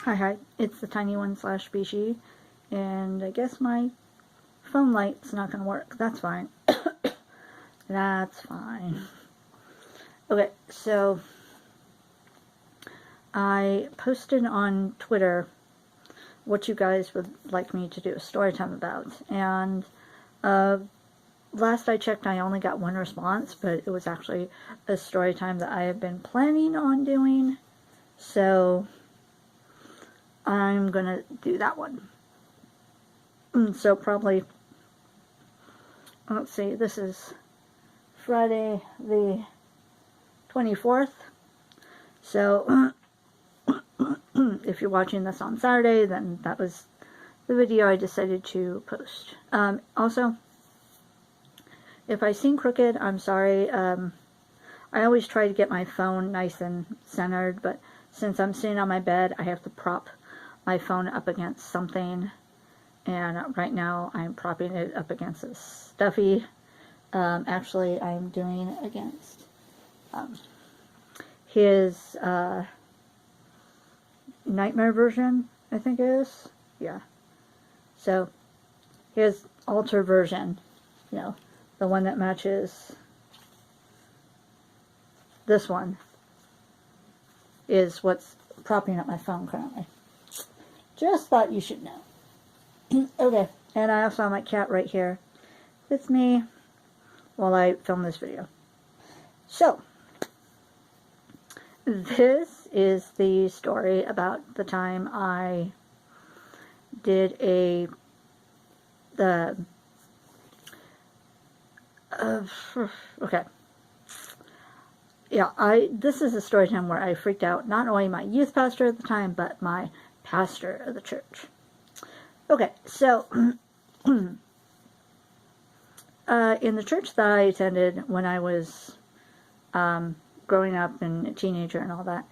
Hi, it's the tiny one slash species, and I guess my phone light's not going to work. That's fine. That's fine. Okay, so I posted on Twitter what you guys would like me to do a story time about, and last I checked I only got one response, but it was actually a story time that I have been planning on doing, so I'm gonna do that one. So probably, let's see, this is Friday the 24th, so if you're watching this on Saturday, then that was the video I decided to post. Also, if I seem crooked, I'm sorry. I always try to get my phone nice and centered, but since I'm sitting on my bed, I have to prop my phone up against something, and right now I'm propping it up against this stuffy. Actually, I'm doing it against his nightmare version, I think it is. Yeah. So, his altar version, you know, the one that matches this one, is what's propping up my phone currently. Just thought you should know. Okay, and I also have my cat right here with me while I film this video. So, this is the story about the time I did okay. Yeah, this is a story time where I freaked out not only my youth pastor at the time, but my pastor of the church. Okay, so in the church that I attended when I was growing up and a teenager and all that,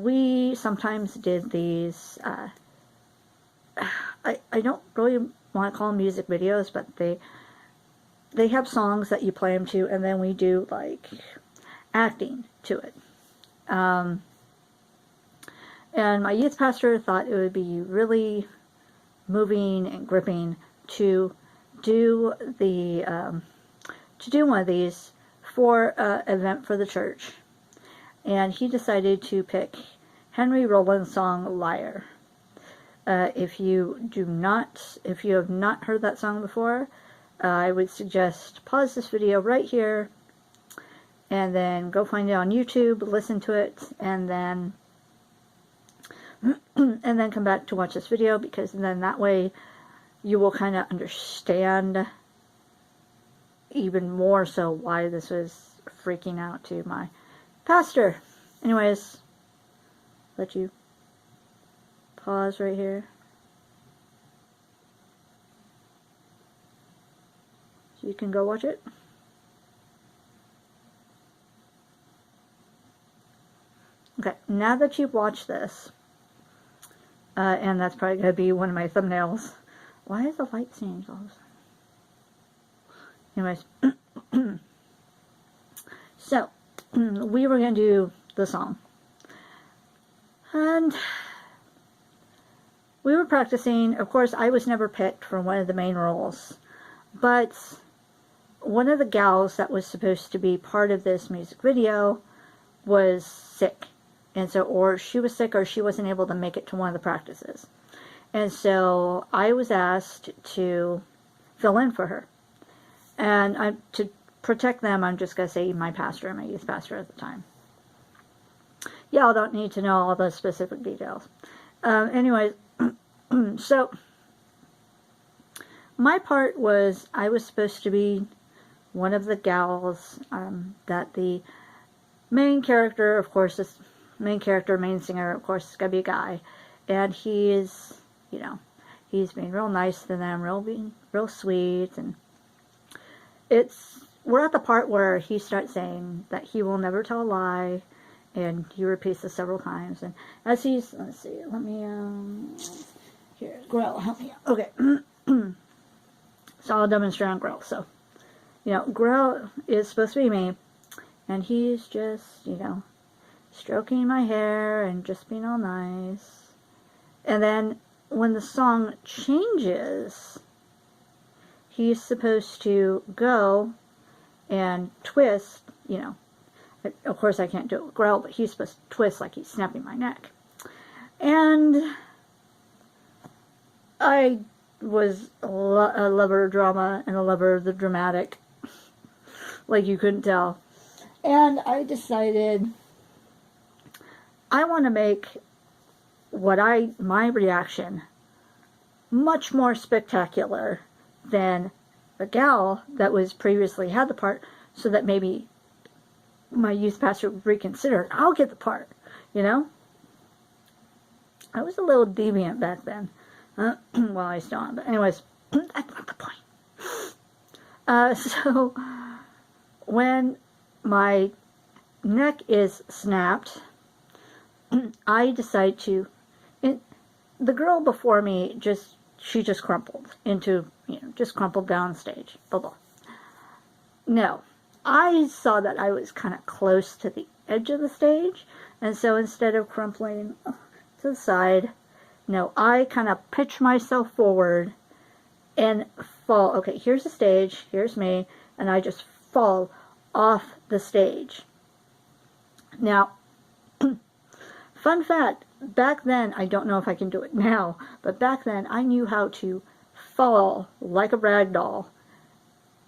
we sometimes did these, I don't really want to call them music videos, but they have songs that you play them to, and then we do, like, acting to it. And my youth pastor thought it would be really moving and gripping to do one of these for an event for the church, and he decided to pick Henry Rollins' song "Liar." If you have not heard that song before, I would suggest pause this video right here and then go find it on YouTube, listen to it, and then come back to watch this video, because then that way you will kind of understand even more so why this was freaking out to my pastor. Anyways, let you pause right here. So you can go watch it. Okay, now that you've watched this, and that's probably going to be one of my thumbnails. Why is the light change all of a sudden? Anyways, so we were going to do the song, and we were practicing. Of course, I was never picked for one of the main roles, but one of the gals that was supposed to be part of this music video was sick. And so, or she was sick, or she wasn't able to make it to one of the practices. And so I was asked to fill in for her. And to protect them, I'm just going to say my pastor and my youth pastor at the time. Y'all don't need to know all the specific details. Anyways, so my part was, I was supposed to be one of the gals that the main character, of course, is main singer, of course, is going to be a guy, and he's, you know, he's being real nice to them, being real sweet, and we're at the part where he starts saying that he will never tell a lie, and he repeats this several times, and as he's, let's see, let me, here, Grell, help me out, okay, so I'll demonstrate on Grell. So, you know, Grell is supposed to be me, and he's just, you know, stroking my hair and just being all nice. And then when the song changes, he's supposed to go and twist, you know. Of course, I can't do it with Grell, but he's supposed to twist like he's snapping my neck. And I was a lover of drama and a lover of the dramatic, like you couldn't tell. And I decided I want to make my reaction much more spectacular than the gal that was previously had the part, so that maybe my youth pastor would reconsider and I'll get the part, you know? I was a little deviant back then. Well, I still am, but anyways, that's not the point. So, when my neck is snapped, I decide to, the girl before me she just crumpled into, just crumpled down stage, blah, blah. No, I saw that I was kind of close to the edge of the stage, and so instead of crumpling to the side, no, I kind of pitch myself forward and fall. Okay, here's the stage, here's me, and I just fall off the stage. Now, fun fact, back then, I don't know if I can do it now, but back then I knew how to fall like a rag doll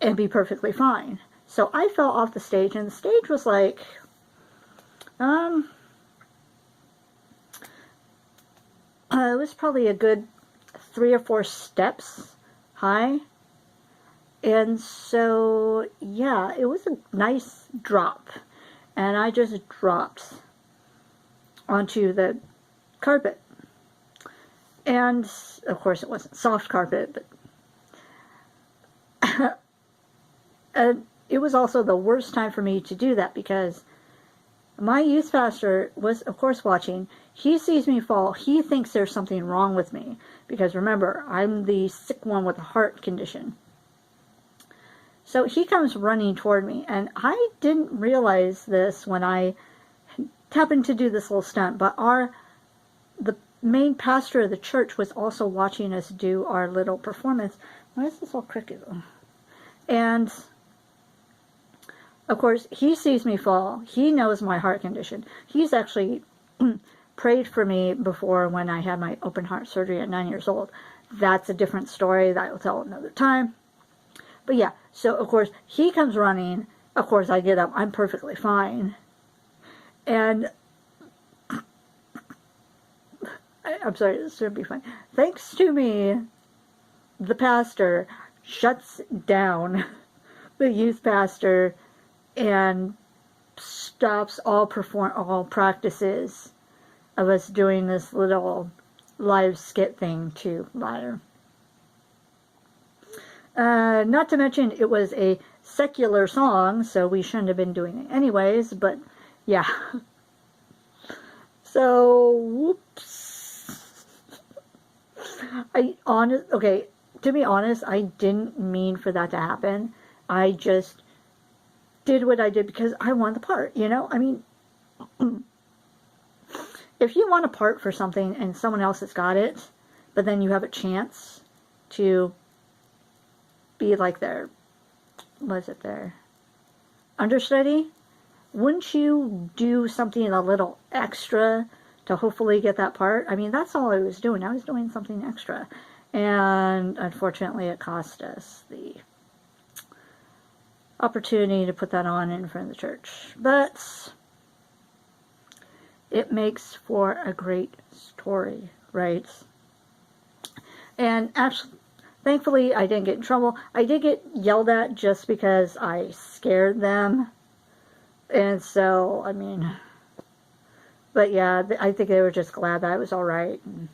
and be perfectly fine. So I fell off the stage, and the stage was like, it was probably a good 3 or 4 steps high. And so, yeah, it was a nice drop. And I just dropped onto the carpet. And, of course, it wasn't soft carpet, but and it was also the worst time for me to do that, because my youth pastor was, of course, watching. He sees me fall. He thinks there's something wrong with me, because remember, I'm the sick one with a heart condition. So he comes running toward me, and I didn't realize this when I happened to do this little stunt, but the main pastor of the church was also watching us do our little performance. Why is this all crooked? And of course, he sees me fall. He knows my heart condition. He's actually prayed for me before when I had my open heart surgery at 9 years old. That's a different story that I'll tell another time. But yeah, so of course, he comes running. Of course, I get up. I'm perfectly fine. And I'm sorry, this should be fine. Thanks to me, the pastor shuts down the youth pastor and stops all practices of us doing this little live skit thing to Liar. Not to mention, it was a secular song, so we shouldn't have been doing it anyways, but yeah. So, whoops. Okay, to be honest, I didn't mean for that to happen. I just did what I did because I won the part, you know? I mean, if you want a part for something and someone else has got it, but then you have a chance to be like their understudy, wouldn't you do something a little extra to hopefully get that part? I mean, that's all I was doing. I was doing something extra. And unfortunately, it cost us the opportunity to put that on in front of the church. But it makes for a great story, right? And actually, thankfully, I didn't get in trouble. I did get yelled at just because I scared them. And so, I mean, but yeah, I think they were just glad that I was alright and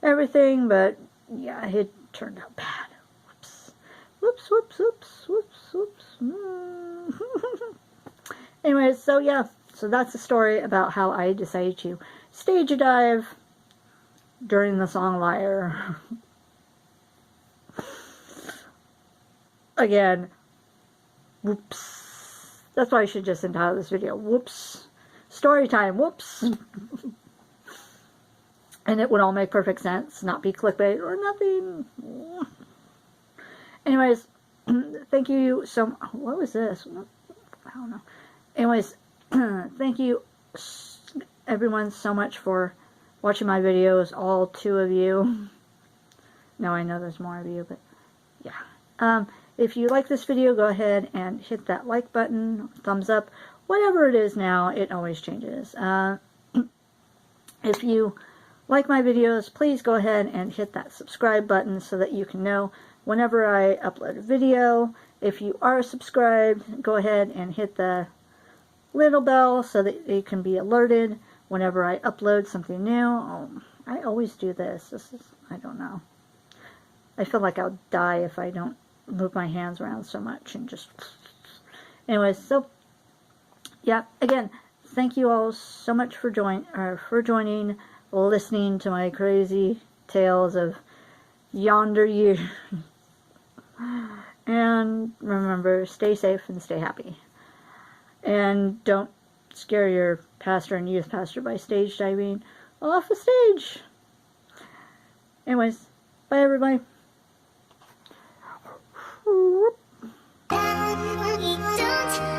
everything, but yeah, it turned out bad. Whoops. Whoops, whoops, whoops, whoops, whoops. Anyways, so yeah, so that's the story about how I decided to stage a dive during the song Liar. Again, whoops. That's why I should just entitle this video, whoops. Story time, whoops. and it would all make perfect sense, not be clickbait or nothing. Anyways, thank you so much. What was this? I don't know. Anyways, thank you everyone so much for watching my videos, all 2 of you. No, I know there's more of you, but yeah. If you like this video, go ahead and hit that like button, thumbs up, whatever it is now, it always changes. If you like my videos, please go ahead and hit that subscribe button so that you can know whenever I upload a video. If you are subscribed, go ahead and hit the little bell so that you can be alerted whenever I upload something new. Oh, I always do this. I don't know. I feel like I'll die if I don't move my hands around so much and just... Anyways, so, yeah, again, thank you all so much for joining, listening to my crazy tales of yonder years. And remember, stay safe and stay happy. And don't scare your pastor and youth pastor by stage diving off the stage. Anyways, bye everybody. Don't